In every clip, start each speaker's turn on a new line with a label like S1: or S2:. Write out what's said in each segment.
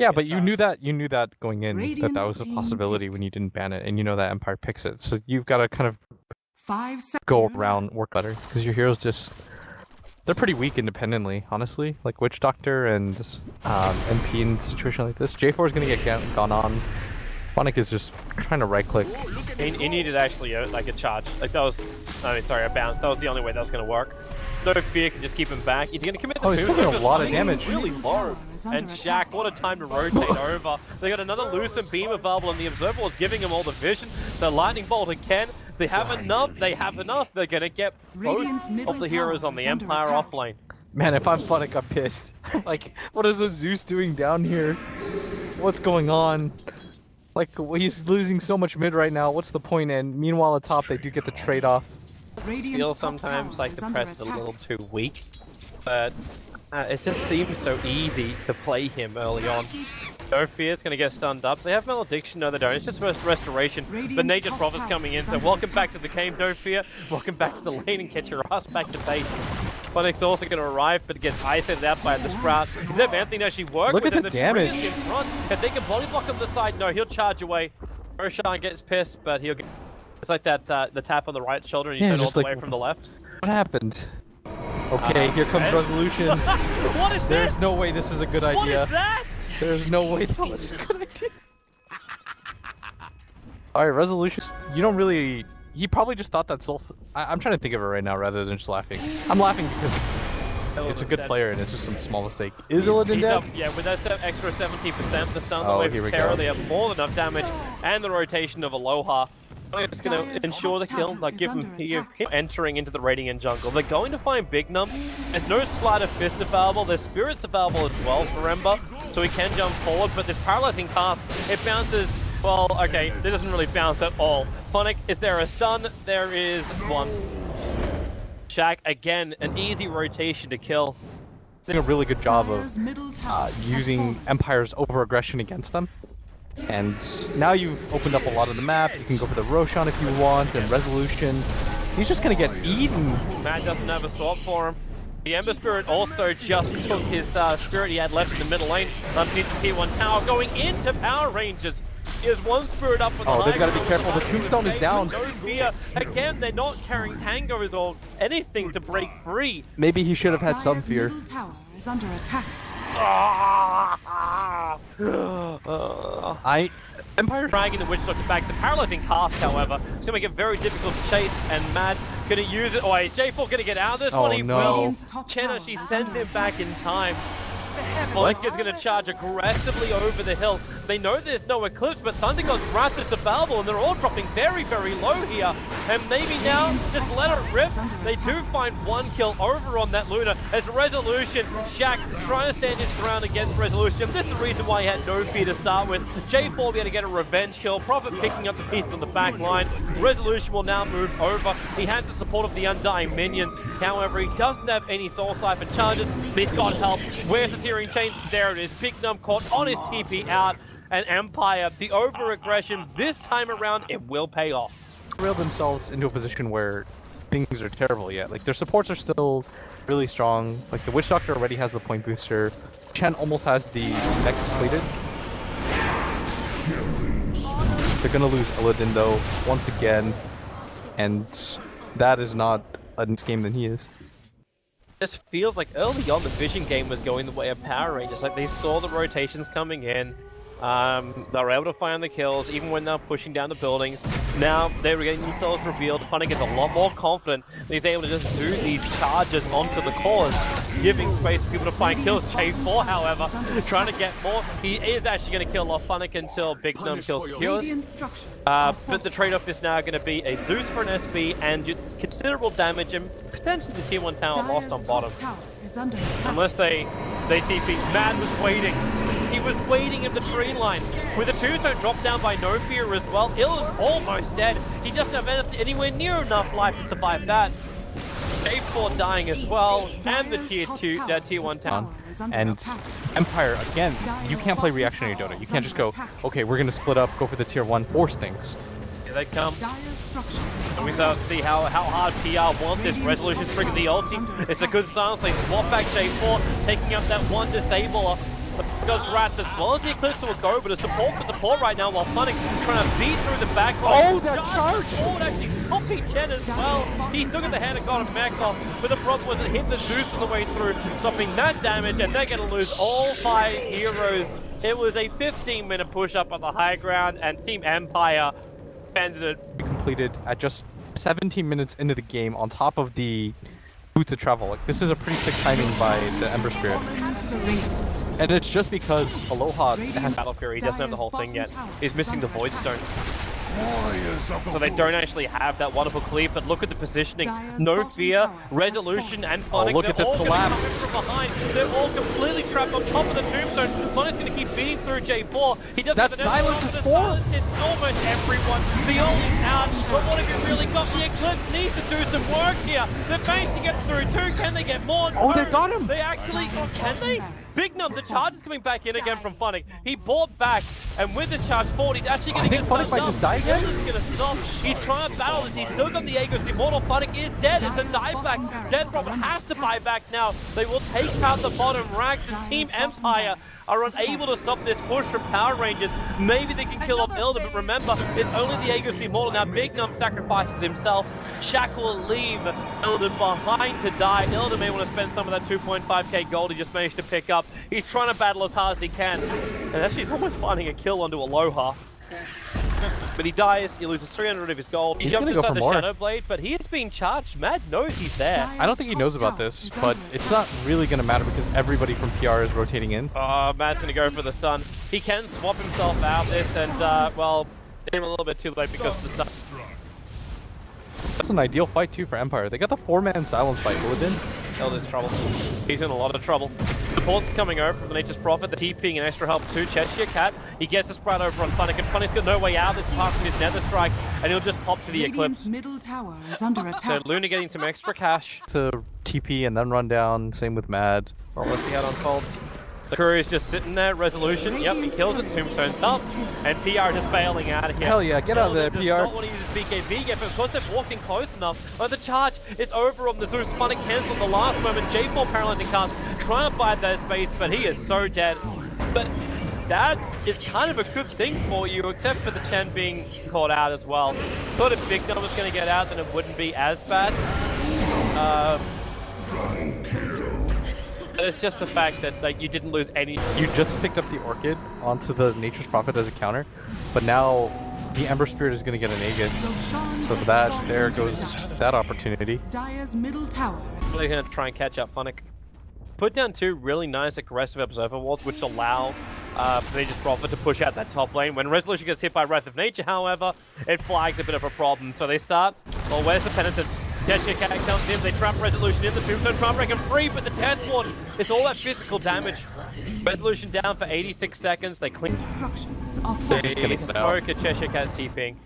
S1: Yeah, but you knew that going in, that was a possibility when you didn't ban it, and you know that Empire picks it. So you've got to kind of go around, work better, because your heroes they're pretty weak independently, honestly. Like Witch Doctor and NP in a situation like this. J4 is going to get gone on. Phonic is just trying to right click.
S2: He needed actually like a charge. Like that was, a bounce. That was the only way that was going to work. No fear can just keep him back. He's going to commit the
S1: he's taking a lot of damage.
S2: Really low. And Shaq, what a time to rotate over. They got another Lucent Beam available, and the Observer was giving him all the vision. The Lightning Bolt again. They have enough. They have enough. They're going to get both of the heroes on the Empire off lane.
S1: Man, if I'm Phonic, I'm pissed. Like, what is the Zeus doing down here? What's going on? Like, he's losing so much mid right now. What's the point? And meanwhile, at top, they do get the trade-off.
S2: I feel sometimes like the press is a little too weak, but it just seems so easy to play him early on. No fear, it's going to get stunned up. They have Malediction, no they don't. It's just restoration. But Nature's Prophet's coming in, so welcome back to the game, no fear. Welcome back to the lane and get your ass back to base. Phonic's also going to arrive, but gets isolated out by the Sprout. Does that Anthony actually work?
S1: Look at the damage.
S2: In front. If they can body block on the side, no, he'll charge away. Roshan gets pissed, but he'll get... It's like that, the tap on the right shoulder and you turn all the way from the left.
S1: What happened? Okay, here comes Resolution.
S2: What is
S1: There's
S2: that?
S1: no way this is a good idea.
S2: What is that?
S1: There's no way that was a good idea. Alright, Resolution. You don't really... He probably just thought that I'm trying to think of it right now rather than just laughing. I'm laughing because it's a good player and it's just some small mistake. Is Illidan dead?
S2: Yeah, with that extra 70%, the stuns away from Terror, they have more than enough damage, and the rotation of Aloha. It's going to ensure the kill, like give him entering into the Radiant jungle. They're going to find Big Num. There's no Sleight of Fist available, there's Spirits available as well for Ember, so he can jump forward, but this Paralyzing Cast, it bounces, well, okay, it doesn't really bounce at all. Phonic, is there a stun? There is one. Shaq, again, an easy rotation to kill.
S1: Doing a really good job of using Empire's over-aggression against them. And now you've opened up a lot of the map. You can go for the Roshan if you want, and Resolution. He's just gonna get eaten.
S2: Matt doesn't have a swap for him. The Ember Spirit also just took his spirit he had left in the middle lane underneath the tier 1 tower, going into Power Rangers. He has one spirit up for the
S1: they've got to be careful. The Tombstone is down.
S2: No fear. Again, they're not carrying tangos or anything to break free.
S1: Maybe he should have had some fear.
S3: Tower is under attack.
S2: Empire dragging the Witch Doctor back. The Paralyzing Cast, however, is going to make it very difficult to chase, and Mad going to use it. Oh, wait, J4 going to get out of this one. He will. Chen actually sent him back in time. Phonic is going to charge aggressively over the hill. They know there's no Eclipse, but Thunder God's Wrath is available, and they're all dropping very, very low here. And maybe now, just let it rip. They do find one kill over on that Luna as Resolution. Shaq trying to stand his ground against Resolution. This is the reason why he had no fear to start with. J4 will be able to get a revenge kill. Prophet picking up the pieces on the back line. Resolution will now move over. He has the support of the Undying minions. However, he doesn't have any Soul Siphon charges, but he's got help. Where's the Searing Chain? There it is. Big Num caught on his TP out. And Empire, the over-aggression, this time around, it will pay off.
S1: Reel themselves into a position where things are terrible yet. Like, their supports are still really strong. Like, the Witch Doctor already has the point booster. Chen almost has the neck completed. They're gonna lose Illidan, though, once again. And that is not a nice game than he is.
S2: It just feels like early on the Vision game was going the way of Power Rangers. Like, they saw the rotations coming in. They were able to find the kills, even when they're pushing down the buildings. Now, they were getting themselves revealed. Phonic is a lot more confident. He's able to just do these charges onto the cores, giving space for people to find kills. J4, however, trying to get more. He is actually going to kill off Phonic until Big Num kills Secures. But the trade-off is now going to be a Zeus for an SB and considerable damage, and potentially the tier 1 tower lost on bottom. Unless they TP. Mad was waiting. He was waiting in the tree line. With the Tombstone dropped down by no fear as well, Ill is almost dead. He doesn't have anywhere near enough life to survive that. J4 dying as well, and the tier 1 town.
S1: And Empire, again, you can't play reactionary Dota. You can't just go, okay, we're gonna split up, go for the tier 1, force things.
S2: Here they come. And we start to see how hard PR wants this. Resolution triggering the ulti. It's a good silence. They swap back J4, taking up that one disabler. Goes Rat as well as the Eclipse will go, but a support for support right now while Funnick trying to beat through the back line.
S1: Oh, that charge!
S2: Oh, actually stopping Chen as well. He took at the head and got him mech off, but the problem was it hit the Zeus on the way through, stopping that damage, and they're going to lose all 5 heroes. It was a 15-minute push-up on the high ground, and Team Empire ended it.
S1: Completed at just 17 minutes into the game on top of the boot to travel. Like, this is a pretty sick timing by the Ember Spirit. And it's just because Aloha has
S2: Battle Fury, he doesn't have the whole thing yet. He's missing the Void Stone. So they don't actually have that wonderful cleave, but look at the positioning. No fear, resolution, and Funnick.
S1: Oh, look at this collapse.
S2: From behind. They're all completely trapped on top of the tombstone. Funnick's going to keep beating through J4. He doesn't have
S1: silence is 4.
S2: It's almost everyone. The Ollie's out, but what have you really got? The Eclipse needs to do some work here. They're managed to get through too. Can they get more?
S1: Oh, they got him.
S2: They actually, can they? Big Num, the charge is coming back in again from Funnick. He bought back, and with the charge forward, he's actually going to get
S1: Funnick might just die again.
S2: He's going to stop. He's trying to battle this. He's still got the Aegis. Immortal Funnick is dead. It's a dive back. Dead Robert has to buy back now. They will take out the bottom rack. The Team Empire are unable to stop this push from Power Rangers. Maybe they can kill off Ilda, but remember, it's only the Aegis Immortal. Now Big Num sacrifices himself. Shaq will leave Ilda behind to die. Ilda may want to spend some of that 2.5k gold he just managed to pick up. He's trying to battle as hard as he can. And actually he's almost finding a kill onto Aloha. But he dies, he loses 300 of his gold. He jumps inside the Shadow Blade, but he is being charged. Mad knows he's there.
S1: I don't think he knows about this, but it's not really going to matter because everybody from PR is rotating in.
S2: Mad's going to go for the stun. He can swap himself out this, and, well, came a little bit too late because of the stun.
S1: That's an ideal fight, too, for Empire. They got the 4-man silence by Illidan.
S2: Ilda's trouble. He's in a lot of trouble. Support's coming over from the Nature's Prophet, the TPing and extra help too. Cheshire Cat, he gets the spread over on Funnick, and Funnick's got no way out this apart from his Nether Strike, and he'll just pop to the Eclipse.
S3: Middle tower is under attack.
S2: So Luna getting some extra cash.
S1: To TP and then run down, same with Mad.
S2: Well, let's see how it unfolds. The Courier's just sitting there, resolution, yep, he kills it, Tombstone's up, and PR just bailing out of here.
S1: Hell yeah, get out of there, PR.
S2: Does not want to use his BKB yet, but of course they've walked in close enough. Oh, the charge is over on the Zeus. Funnick cancelled the last moment. J4 paralyzing cast, trying to buy that space, but he is so dead. But that is kind of a good thing for you, except for the Chen being caught out as well. Thought if Big Num was going to get out, then it wouldn't be as bad. It's just the fact that like you didn't lose any.
S1: You just picked up the Orchid onto the Nature's Prophet as a counter, but now the Ember Spirit is going to get an Aegis. So that there goes that opportunity.
S3: Dire's middle tower.
S2: Really going to try and catch up Funnick. Put down 2 really nice aggressive observer wards, which allow the Nature's Prophet to push out that top lane. When Resolution gets hit by Wrath of Nature, however, it flags a bit of a problem. So they start. Well, where's the penitence? Cheshire Cat comes in, they trap Resolution in the Tombstone, try and break him free, but the Death Ward, it's all that physical damage. Resolution down for 86 seconds, they clean. They smoke at Cheshire Cat's TPing.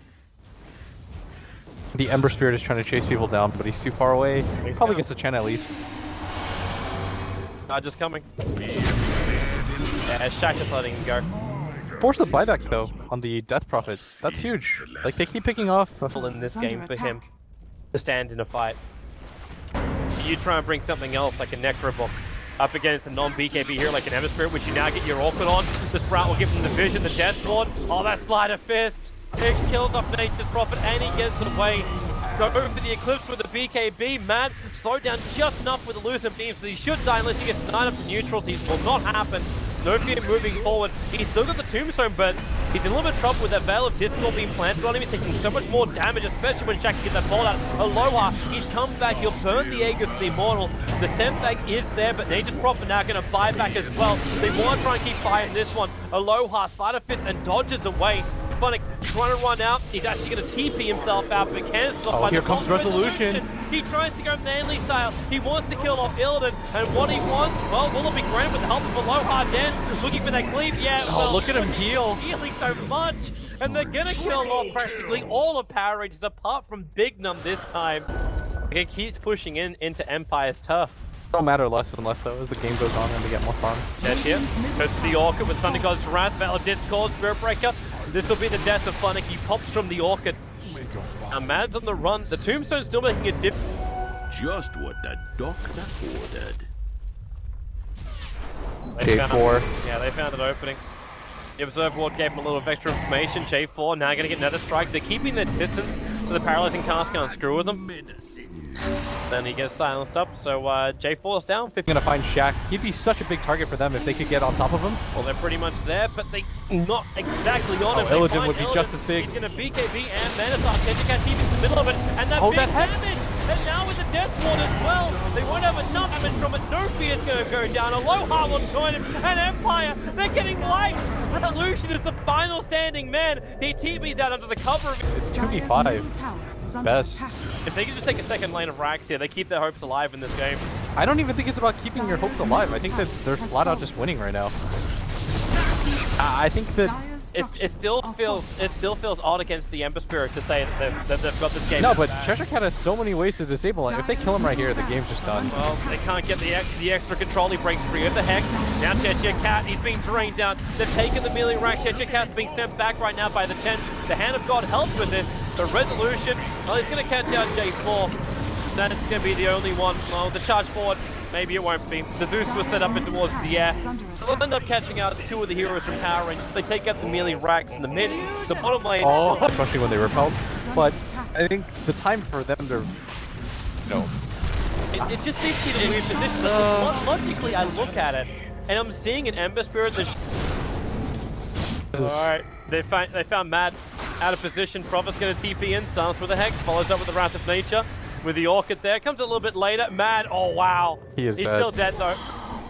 S1: The Ember Spirit is trying to chase people down, but he's too far away. He probably gets a Chen at least.
S2: Just coming. Yeah, Shaq is letting him go.
S1: Force the buyback though, on the Death Prophet. That's huge. Like, they keep picking off.
S2: In this game for him to stand in a fight. You try and bring something else like a Necrobook up against a non-BKB here like an Ember Spirit, which you now get your Orchid on. The Sprout will give him the vision, the Death Ward. Oh, that Sleight of Fist! It kills off Nature's Prophet and he gets away. Go over to the Eclipse with the BKB. Mad slowed down just enough with the Lucent Beams, so he should die unless he gets denied up to neutrals. This will not happen. No fear moving forward. He's still got the Tombstone, but he's in a little bit of trouble with that Veil of Discord being planted on him. He's taking so much more damage, especially when Shaq gets that ball out. Aloha, he's come back. He'll burn the Aegis to the Immortal. The Sempag is there, but Nature's Prophet now going to buy back as well. They want to try and keep buying this one. Aloha, Slider Fits and dodges away. Funnick trying to run out. He's actually going to TP himself out, but can't stop.
S1: Oh, here comes Resolution.
S2: He tries to go Manly style. He wants to kill off Illidan, and what he wants, well, will it be grand with the help of Aloha Den? Looking for that cleave, yeah.
S1: Oh, well, look at him heal.
S2: Healing so much, and they're going to kill off practically all of Power Rangers apart from Big Num this time. He keeps pushing into Empire's turf.
S1: Don't matter less and less though as the game goes on and they get more fun.
S2: Yes, here. Goes to the Orchid with Thunder God's Wrath, Veil of Discord, Spirit Breaker. This will be the death of Funnick. He pops from the Orchid. Now Mad's on the run. The Tombstone's still making a dip.
S4: Just what the doctor ordered.
S1: J4.
S2: Yeah, they found an opening. The Observer Ward gave him a little extra information. J4 now going to get another strike. They're keeping their distance so the paralyzing cast can't screw with them. Then he gets silenced up, so J4's down.
S1: Gonna find Shaq. He'd be such a big target for them if they could get on top of him.
S2: Well, they're pretty much there, but they not exactly on him.
S1: Illidan would be just as big.
S2: He's gonna BKB and Manasar. Tejakat deep in the middle of it, and that big damage! And now with the Death Ward as well, they won't have enough damage from it. Nofi is gonna go down. Aloha will join him, and Empire, they're getting wiped! Revolution is the final standing man. He TP's out under the cover of it.
S1: It's 2v5. Best.
S2: If they can just take a second lane of racks here, they keep their hopes alive in this game.
S1: I don't even think it's about keeping your hopes alive. I think that they're flat out just winning right now. I think that
S2: it still feels odd against the Ember Spirit to say that they've got this game.
S1: No, but Cheshire Cat has so many ways to disable it. If they kill him right here, the game's just done.
S2: Well, they can't get the extra control. He breaks free of the Hex. Now Cheshire Cat, he's being drained down. They've taken the melee rack. Cheshire Cat's being sent back right now by the 10. The Hand of God helps with this. The Resolution, well, he's going to catch out J4. Then it's going to be the only one. Well, the charge forward, maybe it won't be. The Zeus was set up in towards the air. They'll end up catching out two of the heroes from Power Range. They take out the melee racks in the mid. The bottom lane.
S1: Oh, especially when they repelled. But I think the time for them to,
S2: It just seems to be the weird position. Logically, I look at it, and I'm seeing an Ember Spirit that's... Alright, they found Mad out of position. Prophet's going to TP in, starts with a Hex, follows up with the Wrath of Nature. With the Orchid there, comes a little bit later. Mad, oh wow.
S1: He's
S2: dead. Still dead though.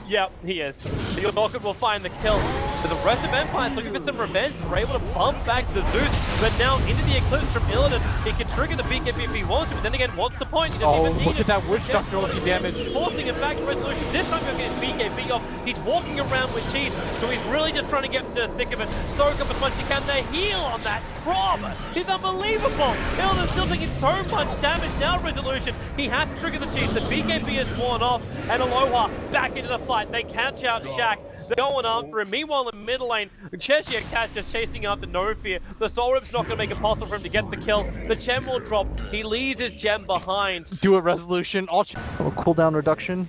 S2: Yep, he is. The Orchid will find the kill. But the rest of Empire's looking for some revenge. They're able to bump back the Zeus, but now into the Eclipse from Illidan. He can trigger the BKB if he wants to, but then again, what's the point? He doesn't even need
S1: look at that Witch Doctor ulti damage.
S2: Forcing him back to Resolution. This time he'll get his BKB off. He's walking around with cheese, so he's really just trying to get to the thick of it. Soak up as much as he can. The heal on that Rob is unbelievable. Illidan's still taking so much damage now, Resolution. He has to trigger the cheese. The BKB is worn off, and Aloha back into the fight. They catch out Shaq. They're going after him. Meanwhile, in the mid lane, Cheshire Cat just chasing after No Fear. The Soul Rip's not going to make it possible for him to get the kill. The gem will drop. He leaves his gem behind.
S1: Do a Resolution. Cooldown reduction,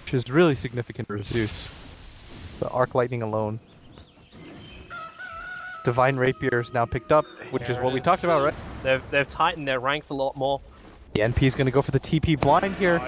S1: which is really significant for Zeus. The Arc Lightning alone. Divine Rapier is now picked up, which is what we talked about, right?
S2: They've tightened their ranks a lot more.
S1: The NP is going to go for the TP blind here.
S2: Oh,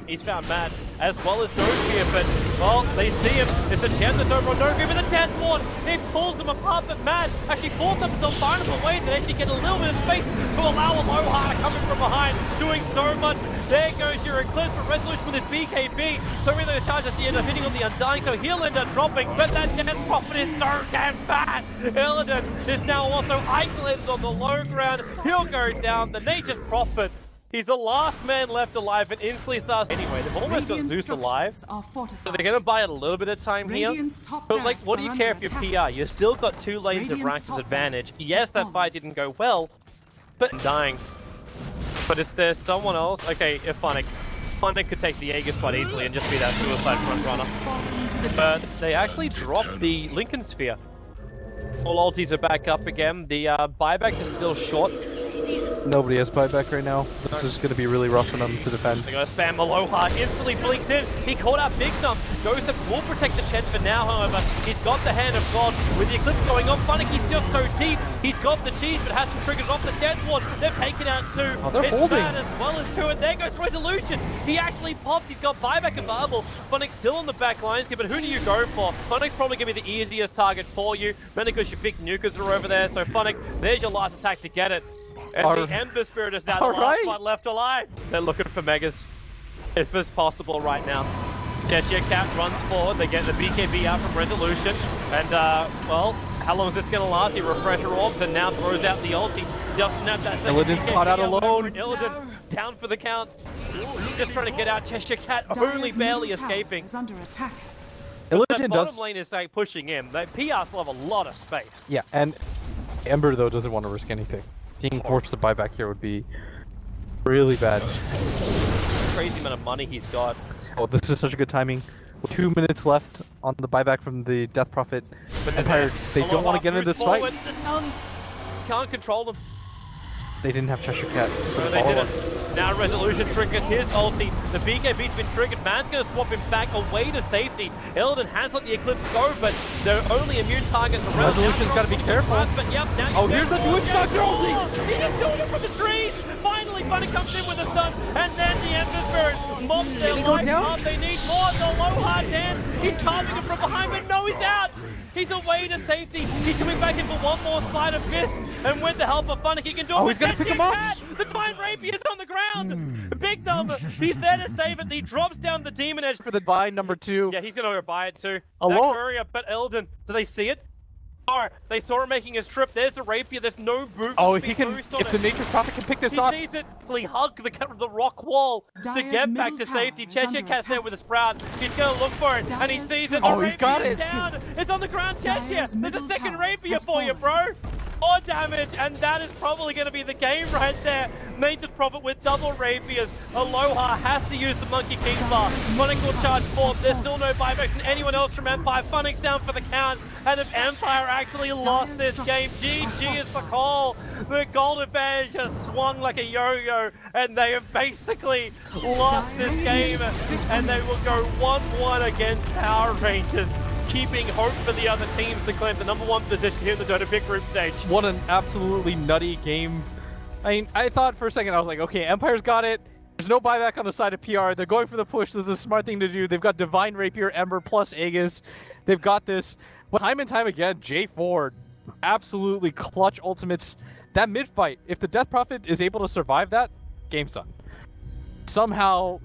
S2: he's found Mad, as well as No Fear, but, well, they see him. It's a chance that's over on No Fear, but the Death Ward, it pulls them apart, but Mad actually pulls them to find a way to actually get a little bit of space to allow Aloha coming from behind, doing so much. There goes your Eclipse, but Resolution with his BKB. So really the charge actually ends up hitting on the Undying, so he'll end up dropping, but that Death Prophet is so damn bad. Illidan is now also isolated on the low ground. He'll go down. The Nature's Prophet, he's the last man left alive and instantly starts. Anyway, they've almost got Zeus alive, so they're going to buy it a little bit of time here. But like, what do you care if you're PR? You still got 2 lanes of Rax's advantage. Yes, that fight didn't go well, but dying. But if there's someone else, okay, if Funnick could take the Aegis quite easily and just be that suicide front runner. But they actually dropped the Lincoln Sphere. All ultis are back up again. The buybacks are still short.
S1: Nobody has buyback right now. This is going to be really rough for them to defend.
S2: They're going to spam Aloha, instantly blinks in. He caught out Big Thumb. Joseph will protect the chest for now, however. He's got the Hand of God. With the Eclipse going on, Funnick, he's just so deep. He's got the cheese, but hasn't triggered off the Death Ward. They've taken out 2.
S1: Oh, they're holding.
S2: As well as 2, and there goes Resolution. He actually pops. He's got buyback available. Funnick's still on the back lines here, but who do you go for? Funnick's probably going to be the easiest target for you. Mainly because your big nukers are over there. So Funnick, there's your last attack to get it. And the Ember Spirit is now the last one left alive. They're looking for Megas, if it's possible right now. Cheshire Cat runs forward. They get the BKB out from Resolution. And, well, how long is this going to last? He refresher orbs and now throws out the ulti. Doesn't have that second
S1: Illidan's caught out alone.
S2: Illidan down for the count. Just trying to get out. Cheshire Cat only barely escaping. Illidan bottom lane is like pushing in. The PR still have a lot of space.
S1: Yeah, and Ember, though, doesn't want to risk anything. Being forced to buy back here would be really bad.
S2: Crazy amount of money he's got.
S1: Oh, this is such a good timing. 2 minutes left on the buyback from the Death Prophet. But Empire, they don't want to get into this fight.
S2: The stuns. Can't control them.
S1: They didn't have Cheshire Cat.
S2: No, they didn't. Now Resolution triggers his ulti. The BKB's been triggered. Man's going to swap him back away to safety. Illidan has let the Eclipse go, but they're only immune targets around.
S1: Resolution's got to be careful.
S2: But yep, now
S1: here's the Witch Doctor ulti!
S2: He just doing it from the trees! Finally, Bunny comes in with a stun, and then the Ember Spirit mobs their life up. They need more. The Alohadance. He's carving him from behind, but no, he's out! He's away to safety. He's coming back in for one more Spider Fist, and with the help of Funnick, he can do it.
S1: Oh, he's gonna pick him up.
S2: The Divine Rapier's on the ground. Big number. He's there to save it. He drops down the Demon Edge
S1: For the Divine number 2.
S2: Yeah, he's gonna go buy it too.
S1: Alone.
S2: Courier, but Illidan, do they see it? Oh, they saw him making his trip. There's the Rapier. There's no boot.
S1: Oh, if he can, if the Nature's Prophet can pick this up.
S2: He sees it. He hug the rock wall to get back to safety. Cheshire Cat's there with a Sprout. He's gonna look for it, and he sees it.
S1: Oh, he's got it.
S2: Down. It's on the ground, Cheshire. There's a second Rapier for you, bro. More damage, and that is probably going to be the game right there. Nature's Prophet with double Rapiers. Aloha has to use the Monkey King bar. Funnick will charge forth. There's still no buyback from anyone else from Empire. Funnick's down for the count. And if Empire actually lost this game, GG is for call. The gold advantage has swung like a yo-yo, and they have basically lost this game. And they will go 1-1 against Power Rangers, keeping hope for the other teams to claim the #1 position here in the Dota Big Group stage.
S1: What an absolutely nutty game. I mean, I thought for a second, I was like, okay, Empire's got it. There's no buyback on the side of PR. They're going for the push. This is the smart thing to do. They've got Divine Rapier, Ember, plus Aegis. They've got this. But time and time again, J4, absolutely clutch ultimates. That mid-fight, if the Death Prophet is able to survive that, game's done. Somehow